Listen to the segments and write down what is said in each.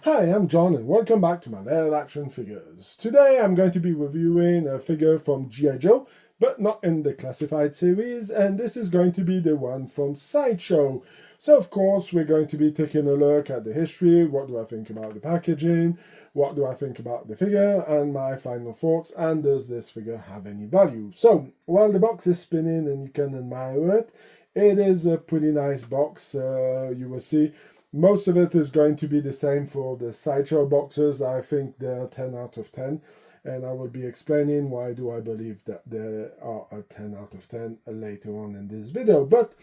Hi, I'm John and welcome back to my Lair of Action Figures. Today I'm going to be reviewing a figure from G.I. Joe, but not in the classified series, and this is going to be the one from Sideshow. So of course we're going to be taking a look at the history, what do I think about the packaging, what do I think about the figure, and my final thoughts, and does this figure have any value. So while the box is spinning and you can admire it, it is a pretty nice box, you will see. Most of it is going to be the same for the Sideshow boxes. I think they're 10 out of 10. And I will be explaining why do I believe that they are a 10 out of 10 later on in this video. But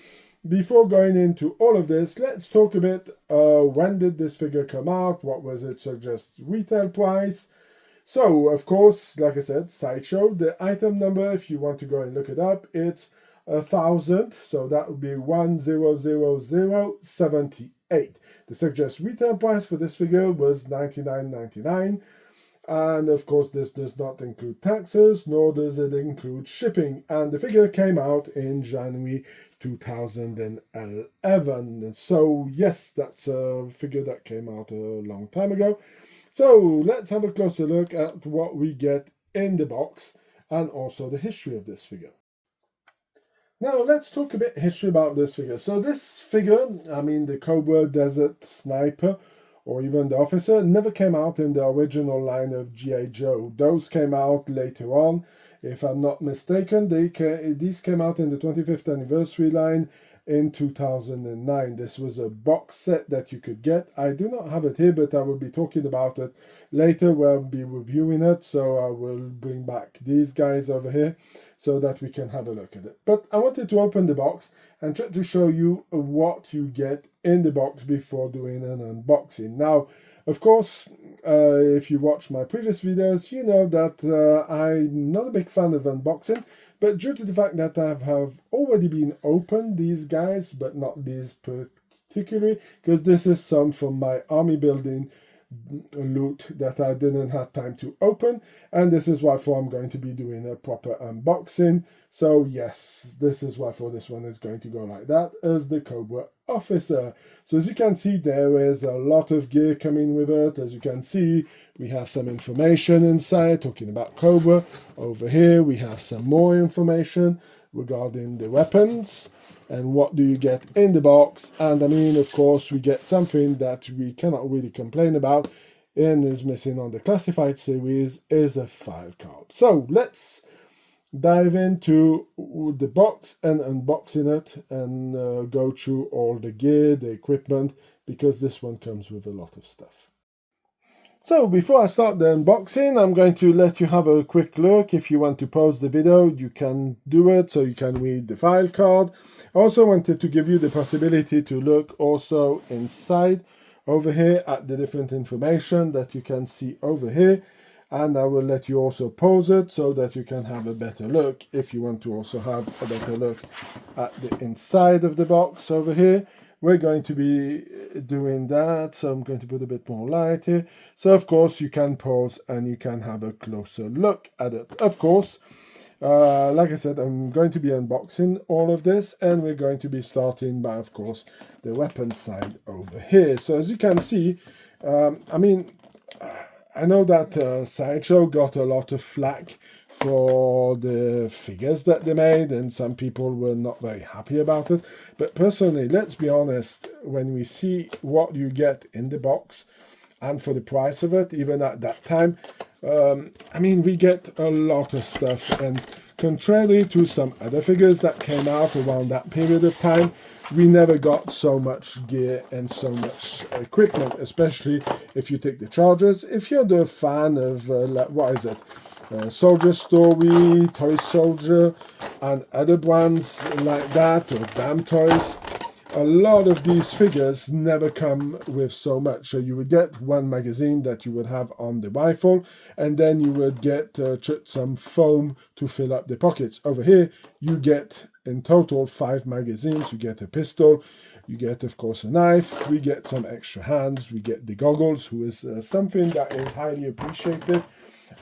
before going into all of this, let's talk a bit, when did this figure come out? What was its suggested retail price? So, of course, like I said, Sideshow, the item number, if you want to go and look it up, it's 1,000, so that would be 100078. The suggested retail price for this figure was $99.99, and of course this does not include taxes, nor does it include shipping, and the figure came out in January 2011. So yes, that's a figure that came out a long time ago. So let's have a closer look at what we get in the box and also the history of this figure. Now let's talk a bit history about this figure. So this figure, the Cobra Desert Sniper, or even the Officer, never came out in the original line of G.I. Joe. Those came out later on. If I'm not mistaken, these came out in the 25th anniversary line in 2009. This was a box set that you could get. I do not have it here, but I will be talking about it later where I'll be reviewing it. So I will bring back these guys over here so that we can have a look at it. But I wanted to open the box and try to show you what you get in the box before doing an unboxing. Now, of course, if you watch my previous videos, you know that I'm not a big fan of unboxing, but due to the fact that I have already been opened these guys, but not these particularly, because this is some from my army building loot that I didn't have time to open, and this is why for I'm going to be doing a proper unboxing. So yes, this is why for this one is going to go like that, as the Cobra Officer. So as you can see, there is a lot of gear coming with it. As you can see, we have some information inside talking about Cobra. Over here we have some more information regarding the weapons and what do you get in the box. And of course, we get something that we cannot really complain about and is missing on the classified series is a file card. So let's dive into the box and unboxing it and go through all the gear, the equipment, because this one comes with a lot of stuff. So before I start the unboxing, I'm going to let you have a quick look. If you want to pause the video, you can do it so you can read the file card. I also wanted to give you the possibility to look also inside over here at the different information that you can see over here. And I will let you also pause it so that you can have a better look if you want to also have a better look at the inside of the box over here. We're going to be doing that, so I'm going to put a bit more light here. So of course you can pause and you can have a closer look at it. Of course, like I said, I'm going to be unboxing all of this, and we're going to be starting by, of course, the weapon side over here. So as you can see, I know that Sideshow got a lot of flack for the figures that they made, and some people were not very happy about it. But personally, let's be honest, when we see what you get in the box and for the price of it, even at that time, we get a lot of stuff. And contrary to some other figures that came out around that period of time, we never got so much gear and so much equipment, especially if you take the Chargers. If you're the fan of, Soldier Story, Toy Soldier, and other brands like that, or Damn Toys, a lot of these figures never come with so much. So you would get one magazine that you would have on the rifle, and then you would get some foam to fill up the pockets. Over here, you get in total 5 magazines. You get a pistol, you get, of course, a knife, we get some extra hands, we get the goggles, who is something that is highly appreciated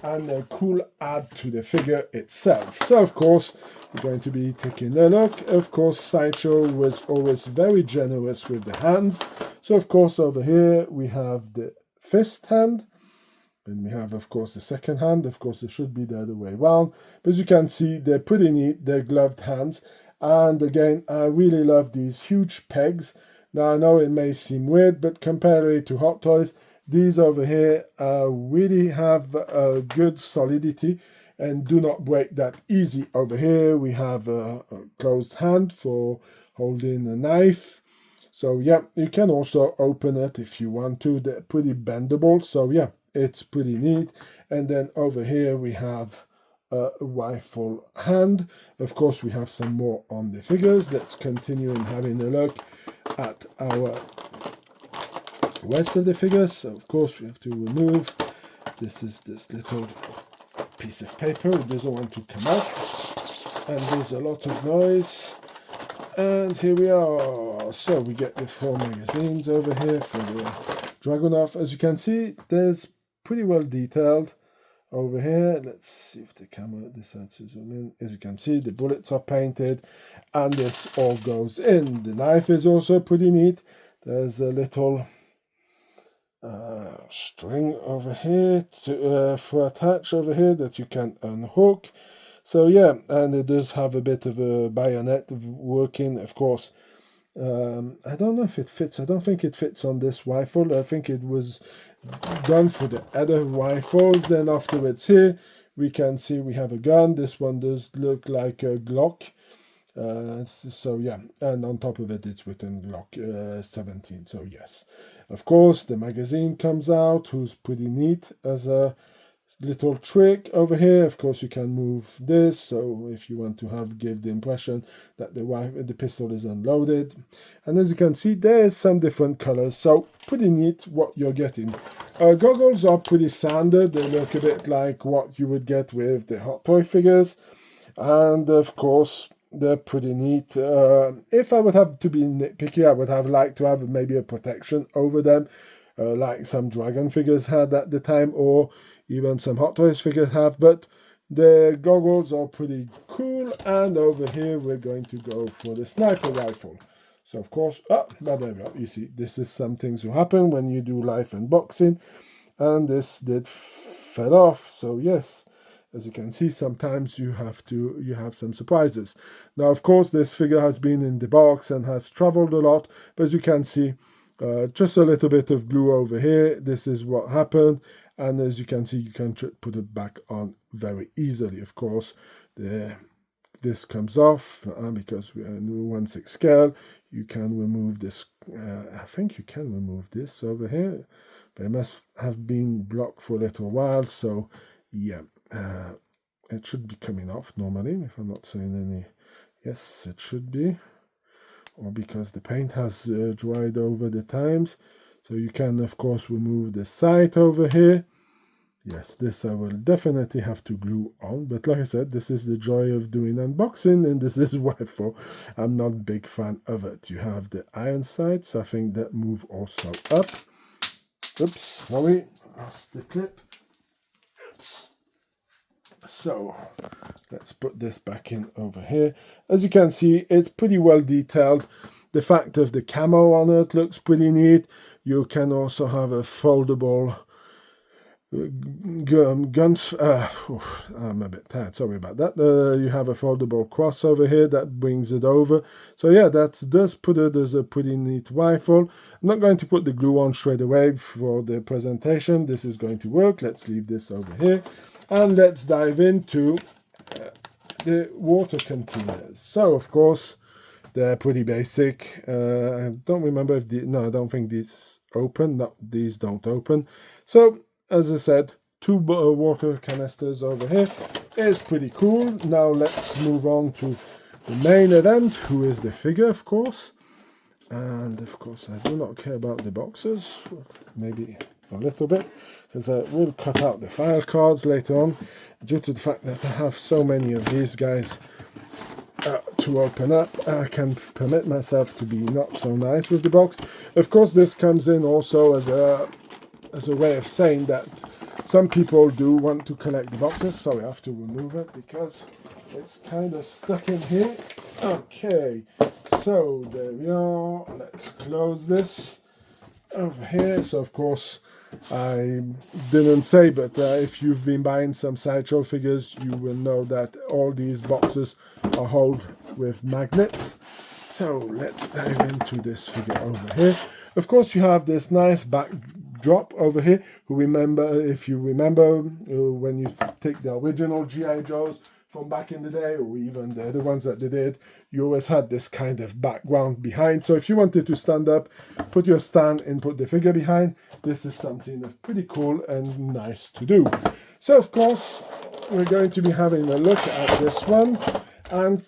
and a cool add to the figure itself. So of course we're going to be taking a look. Of course, Sideshow was always very generous with the hands. So of course over here we have the fist hand. And we have, of course, the second hand. Of course, it should be the other way around. But as you can see, they're pretty neat. They're gloved hands. And again, I really love these huge pegs. Now, I know it may seem weird, but compared to Hot Toys, these over here really have a good solidity and do not break that easy. Over here, we have a closed hand for holding a knife. So, yeah, you can also open it if you want to. They're pretty bendable. So, yeah, it's pretty neat. And then over here, we have a rifle hand. Of course, we have some more on the figures. Let's continue in having a look at our rest of the figures. So of course, we have to remove this little piece of paper. It doesn't want to come out, and there's a lot of noise. And here we are. So we get the 4 magazines over here for the Dragunov. As you can see, there's pretty well detailed over here. Let's see if the camera decides to zoom in. As you can see, the bullets are painted, and this all goes in. The knife is also pretty neat. There's a little string over here for attach over here that you can unhook. So yeah, and it does have a bit of a bayonet working, of course. I don't know if it fits. I don't think it fits on this rifle. I think it was done for the other rifles. Then afterwards here, we can see we have a gun. This one does look like a Glock. So yeah, and on top of it, it's written Glock 17. So yes, of course, the magazine comes out, who's pretty neat as a little trick over here. Of course, you can move this, so if you want to give the impression that the pistol is unloaded. And as you can see, there's some different colors, so pretty neat what you're getting. Goggles are pretty standard. They look a bit like what you would get with the Hot Toy figures, and of course, they're pretty neat. If I would have to be nitpicky, I would have liked to have maybe a protection over them, like some Dragon figures had at the time, or even some Hot Toys figures have, but the goggles are pretty cool. And over here, we're going to go for the sniper rifle. So, of course, but there we go. You see, this is some things who happen when you do live unboxing, and this did fell off. So, yes, as you can see, sometimes you have some surprises. Now, of course, this figure has been in the box and has traveled a lot, but as you can see, just a little bit of glue over here. This is what happened. And as you can see, you can put it back on very easily. Of course, this comes off because we are in 1/6 scale. You can remove this. I think you can remove this over here, but it must have been blocked for a little while. So yeah, it should be coming off normally, if I'm not saying any. Yes, it should be, or because the paint has dried over the times. So you can, of course, remove the sight over here. Yes, this I will definitely have to glue on. But like I said, this is the joy of doing unboxing, and this is why I'm not a big fan of it. You have the iron sights. I think that move also up. Oops, sorry, lost the clip. Oops. So let's put this back in over here. As you can see, it's pretty well detailed. The fact of the camo on it looks pretty neat. You can also have a foldable guns. I'm a bit tired, sorry about that. You have a foldable cross over here that brings it over. So yeah, that does put it as a pretty neat rifle. I'm not going to put the glue on straight away for the presentation. This is going to work. Let's leave this over here, and let's dive into the water containers. So of course, they're pretty basic. I don't remember if I don't think these open. No, these don't open. So as I said, 2 water canisters over here is pretty cool. Now let's move on to the main event, who is the figure, of course. And of course, I do not care about the boxes, maybe a little bit, because I will cut out the file cards later on, due to the fact that I have so many of these guys to open up. I can permit myself to be not so nice with the box. Of course, this comes in also as a way of saying that some people do want to collect the boxes. So I have to remove it because it's kind of stuck in here. Okay, so there we are. Let's close this over here. So of course, I didn't say, but if you've been buying some Sideshow figures, you will know that all these boxes are held with magnets. So let's dive into this figure over here. Of course, you have this nice backdrop over here. If you remember when you take the original G.I. Joes from back in the day, or even the other ones that they did, you always had this kind of background behind. So if you wanted to stand up, put your stand and put the figure behind, this is something that's pretty cool and nice to do. So of course, we're going to be having a look at this one, and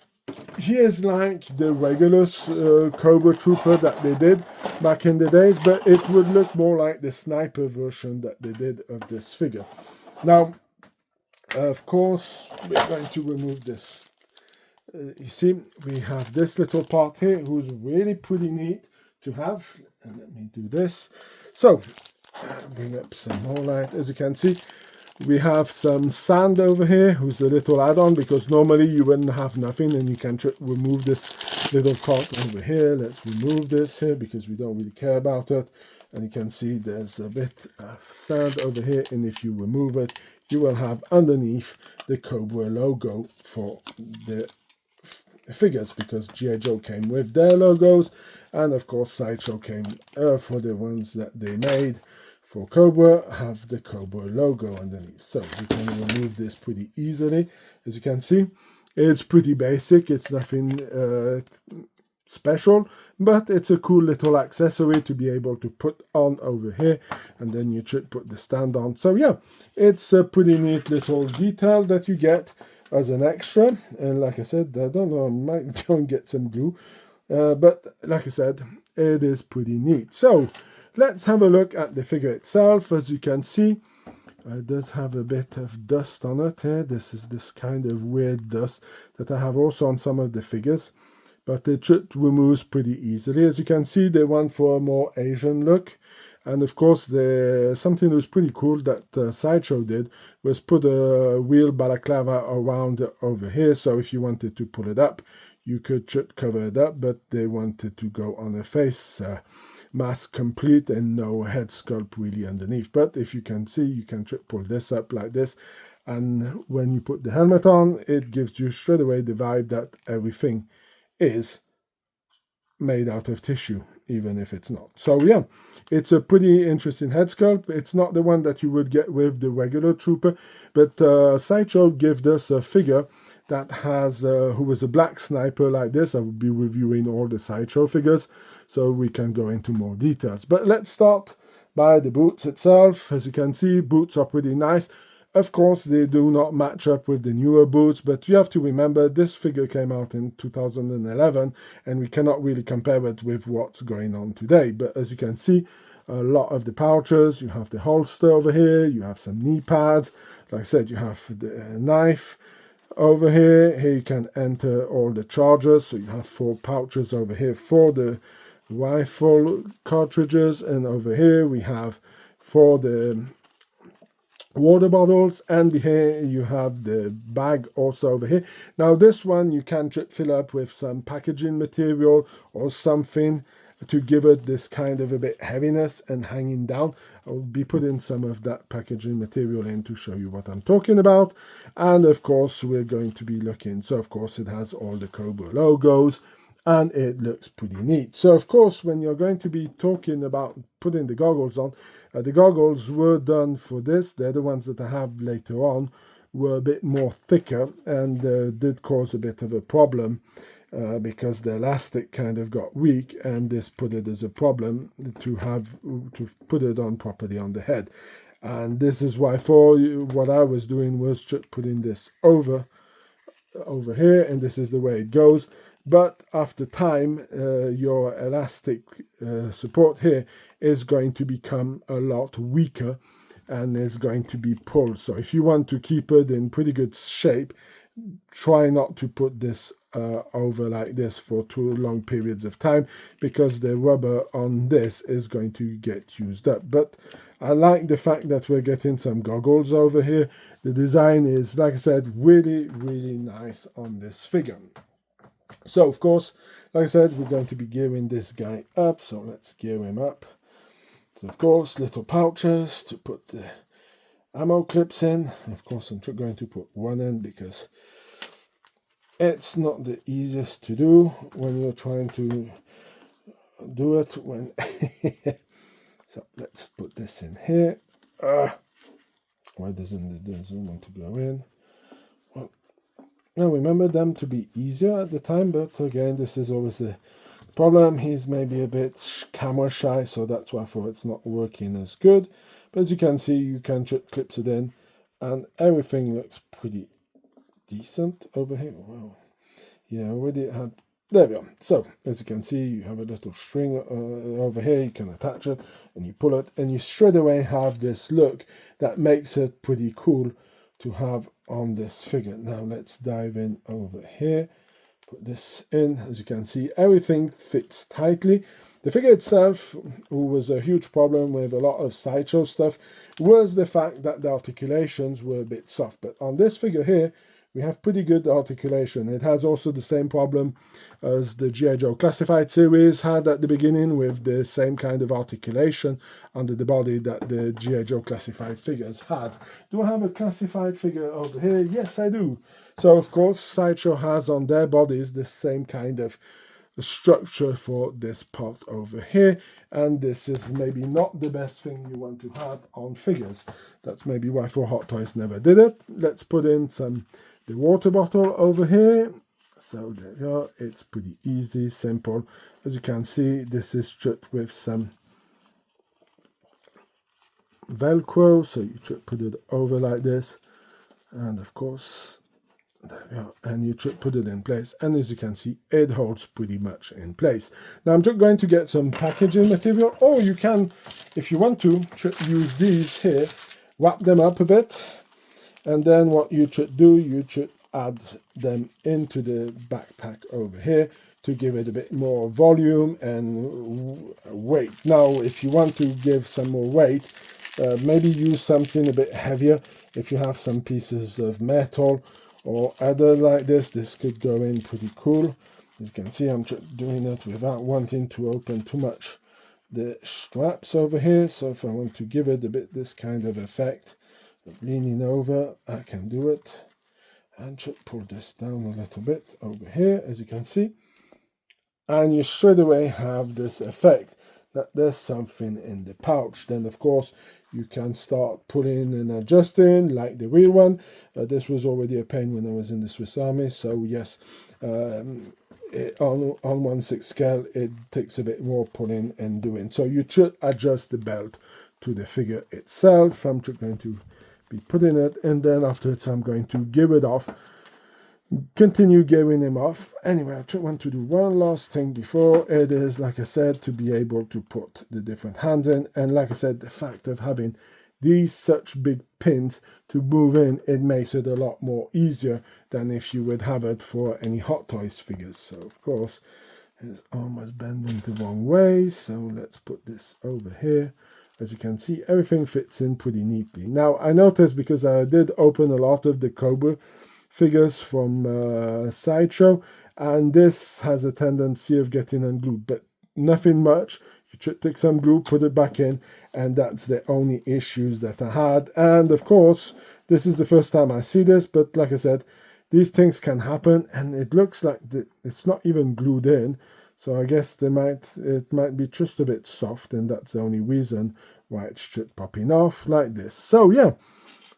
here's like the regular Cobra Trooper that they did back in the days, but it would look more like the sniper version that they did of this figure. Now, of course, we're going to remove this. You see, we have this little part here, who's really pretty neat to have. And let me do this. So, bring up some more light. As you can see, we have some sand over here, who's a little add-on, because normally you wouldn't have nothing, and you can remove this little part over here. Let's remove this here, because we don't really care about it. And you can see there's a bit of sand over here, and if you remove it, you will have underneath the Cobra logo for the figures, because G.I. Joe came with their logos, and of course Sideshow came for the ones that they made for Cobra, have the Cobra logo underneath. So we can remove this pretty easily. As you can see, it's pretty basic, it's nothing special, but it's a cool little accessory to be able to put on over here, and then you should put the stand on. So yeah, it's a pretty neat little detail that you get as an extra. And like I said, I don't know, I might go and get some glue, but like I said, it is pretty neat. So let's have a look at the figure itself. As you can see, it does have a bit of dust on it here. This is this kind of weird dust that I have also on some of the figures, but it should remove pretty easily. As you can see, they went for a more Asian look. And of course, something that was pretty cool that Sideshow did was put a wheel balaclava around over here. So if you wanted to pull it up, you should cover it up, but they wanted to go on a face mask complete and no head sculpt really underneath. But if you can see, you can pull this up like this. And when you put the helmet on, it gives you straight away the vibe that everything is made out of tissue, even if it's not. So yeah, it's a pretty interesting head sculpt. It's not the one that you would get with the regular Trooper, but Sideshow gave us a figure that has who was a black sniper like this. I will be reviewing all the Sideshow figures, so we can go into more details. But let's start by the boots itself. As you can see, boots are pretty nice. Of course, they do not match up with the newer boots, but you have to remember this figure came out in 2011, and we cannot really compare it with what's going on today. But as you can see, a lot of the pouches, you have the holster over here, you have some knee pads. Like I said, you have the knife over here. Here you can enter all the chargers, so you have 4 pouches over here for the rifle cartridges, and over here we have for the water bottles, and here you have the bag also over here. Now this one you can fill up with some packaging material or something to give it this kind of a bit heaviness and hanging down. I'll be putting some of that packaging material in to show you what I'm talking about. And of course we're going to be looking, so of course it has all the Cobra logos, and it looks pretty neat. So of course, when you're going to be talking about putting the goggles on, the goggles were done for this. The other ones that I have later on were a bit more thicker, and did cause a bit of a problem because the elastic kind of got weak, and this put it as a problem to put it on properly on the head. And this is why what I was doing was just putting this over here, and this is the way it goes. But after time, your elastic support here is going to become a lot weaker and is going to be pulled. So if you want to keep it in pretty good shape, try not to put this over like this for too long periods of time, because the rubber on this is going to get used up. But I like the fact that we're getting some goggles over here. The design is, like I said, really, really nice on this figure. So of course, like I said, we're going to be gearing this guy up, so let's gear him up. So of course, little pouches to put the ammo clips in. Of course, I'm going to put one in because it's not the easiest to do when you're trying to do it when so let's put this in here. Why doesn't want to go in? Well, now remember them to be easier at the time, but again, this is always the problem. He's maybe a bit camera shy, so that's why I thought it's not working as good. But as you can see, you can clips it in, and everything looks pretty decent over here. Wow, yeah, already had. There we are. So as you can see, you have a little string over here. You can attach it, and you pull it, and you straight away have this look that makes it pretty cool to have on this figure. Now let's dive in over here. Put this in. As you can see, everything fits tightly. The figure itself, who was a huge problem with a lot of Sideshow stuff, was the fact that the articulations were a bit soft. But on this figure here, we have pretty good articulation. It has also the same problem as the G.I. Joe Classified series had at the beginning, with the same kind of articulation under the body that the G.I. Joe Classified figures had. Do I have a Classified figure over here? Yes, I do. So, of course, Sideshow has on their bodies the same kind of structure for this part over here, and this is maybe not the best thing you want to have on figures. That's maybe why for Hot Toys never did it. Let's put in the water bottle over here. So there you go. It's pretty easy, simple. As you can see, this is stripped with some Velcro, so you put it over like this, and of course there we are, and you put it in place, and as you can see, it holds pretty much in place. Now I'm just going to get some packaging material, or you can, if you want to, use these here, wrap them up a bit, and then what you should do, you should add them into the backpack over here to give it a bit more volume and weight. Now, if you want to give some more weight, maybe use something a bit heavier. If you have some pieces of metal or other like this could go in pretty cool. As you can see, I'm doing it without wanting to open too much the straps over here. So if I want to give it a bit this kind of effect of leaning over, I can do it. And should pull this down a little bit over here, as you can see. And you straight away have this effect that there's something in the pouch. Then, of course, you can start pulling and adjusting like the real one. This was already a pain when I was in the Swiss Army. So, yes, on 1/6 scale, it takes a bit more pulling and doing. So, you should adjust the belt to the figure itself. I'm just going to be putting it, and then afterwards I'm going to give it off, continue giving him off. Anyway, I just want to do one last thing before. It is, like I said, to be able to put the different hands in, and like I said, the fact of having these such big pins to move in, it makes it a lot more easier than if you would have it for any Hot Toys figures. So of course it's almost bending the wrong way, so let's put this over here. As you can see, everything fits in pretty neatly. Now, I noticed, because I did open a lot of the Cobra figures from Sideshow, and this has a tendency of getting unglued, but nothing much. You should take some glue, put it back in, and that's the only issues that I had. And of course, this is the first time I see this, but like I said, these things can happen, and it looks like it's not even glued in. So I guess it might be just a bit soft, and that's the only reason why it's just popping off like this. So yeah,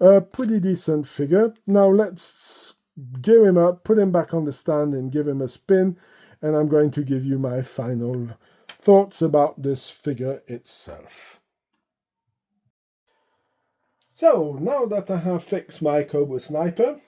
a pretty decent figure. Now let's gear him up, put him back on the stand, and give him a spin. And I'm going to give you my final thoughts about this figure itself. So now that I have fixed my Cobra Sniper,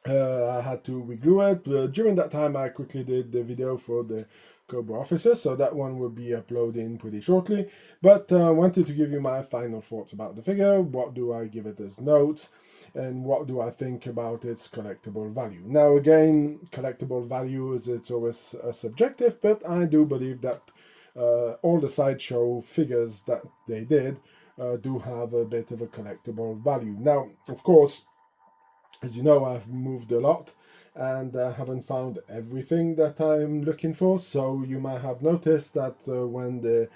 I had to reglue it. During that time, I quickly did the video for the Cobra officer, so that one will be uploading pretty shortly. But I wanted to give you my final thoughts about the figure. What do I give it as notes, and what do I think about its collectible value? Now again, collectible value it's always subjective, but I do believe that all the Sideshow figures that they did do have a bit of a collectible value. Now, of course, as you know, I've moved a lot and haven't found everything that I'm looking for. So you might have noticed that when the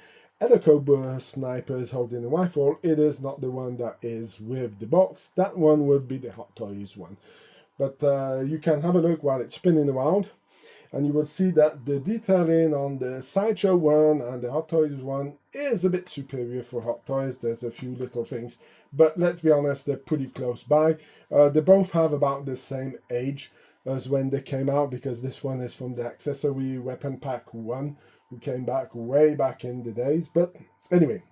And the Cobra Sniper is holding a rifle. It is not the one that is with the box. That one would be the Hot Toys one. But you can have a look while it's spinning around, and you will see that the detailing on the Sideshow one and the Hot Toys one is a bit superior for Hot Toys. There's a few little things, but let's be honest, they're pretty close by. They both have about the same age as when they came out, because this one is from the accessory weapon pack 1, who came back way back in the days. But anyway,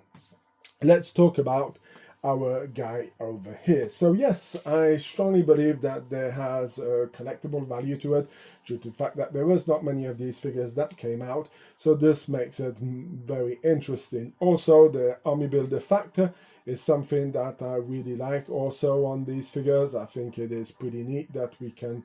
let's talk about our guy over here. So yes, I strongly believe that there has a collectible value to it, due to the fact that there was not many of these figures that came out, so this makes it very interesting. Also, the army builder factor is something that I really like also on these figures. I think it is pretty neat that we can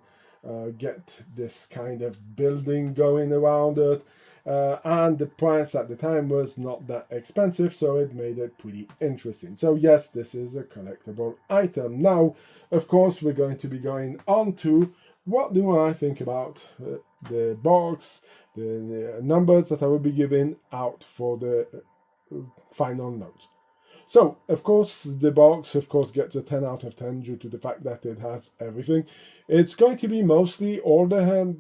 get this kind of building going around it. And the price at the time was not that expensive, so it made it pretty interesting. So yes, this is a collectible item. Now, of course, we're going to be going on to what do I think about the box, the numbers that I will be giving out for the final notes. So, of course, the box, of course, gets a 10 out of 10 due to the fact that it has everything. It's going to be mostly all the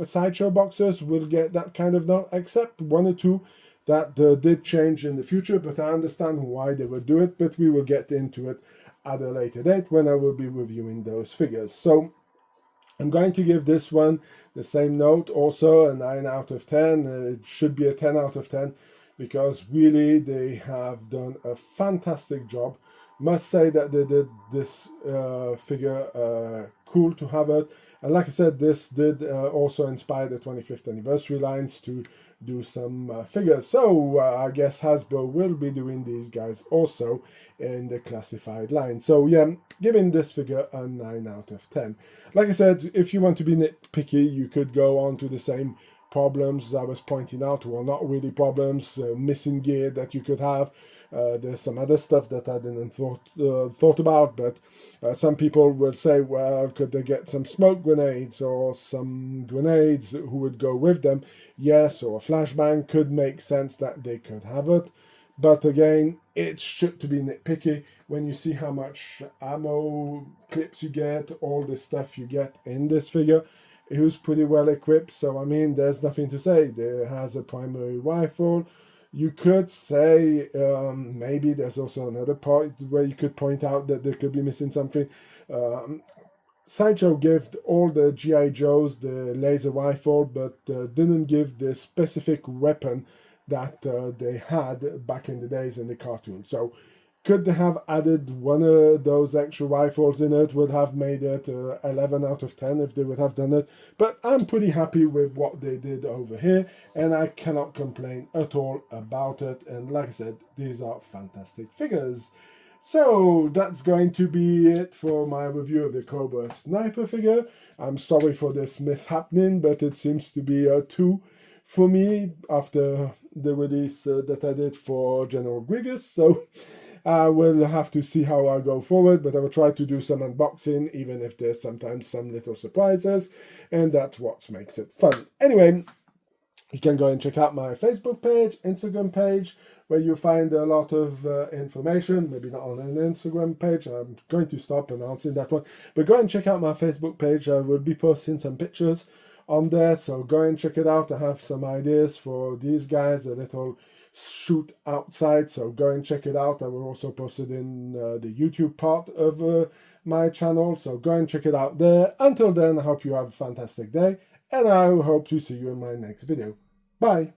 Sideshow boxes will get that kind of note, except one or two that did change in the future, but I understand why they would do it, but we will get into it at a later date when I will be reviewing those figures. So, I'm going to give this one the same note, also a 9 out of 10. It should be a 10 out of 10. Because really they have done a fantastic job. Must say that they did this figure cool to have it. And like I said, this did also inspire the 25th anniversary lines to do some figures. So I guess Hasbro will be doing these guys also in the classified line. So yeah, giving this figure a 9 out of 10. Like I said, if you want to be nitpicky, you could go on to the same problems I was pointing out. Well, not really problems, missing gear that you could have. There's some other stuff that I didn't thought about, but some people will say, well, could they get some smoke grenades or some grenades who would go with them? Yes, or a flashbang could make sense that they could have it. But again, it's shit to be nitpicky when you see how much ammo clips you get, all the stuff you get in this figure. It was pretty well equipped, so I mean, there's nothing to say. There has a primary rifle. You could say maybe there's also another part where you could point out that they could be missing something. Sideshow gave all the G.I. Joes the laser rifle, but didn't give the specific weapon that they had back in the days in the cartoon. So could they have added one of those extra rifles in it, would have made it 11 out of 10 if they would have done it. But I'm pretty happy with what they did over here, and I cannot complain at all about it. And like I said, these are fantastic figures. So that's going to be it for my review of the Cobra Sniper figure. I'm sorry for this mishappening, but it seems to be a 2 for me after the release that I did for General Grievous. So I will have to see how I go forward, but I will try to do some unboxing, even if there's sometimes some little surprises, and that's what makes it fun. Anyway, you can go and check out my Facebook page, Instagram page, where you find a lot of information. Maybe not on an Instagram page, I'm going to stop announcing that one, but go and check out my Facebook page. I will be posting some pictures on there, so go and check it out. I have some ideas for these guys, a little shoot outside, so go and check it out. I will also post it in the YouTube part of my channel, so go and check it out there. Until then, I hope you have a fantastic day, and I hope to see you in my next video. Bye!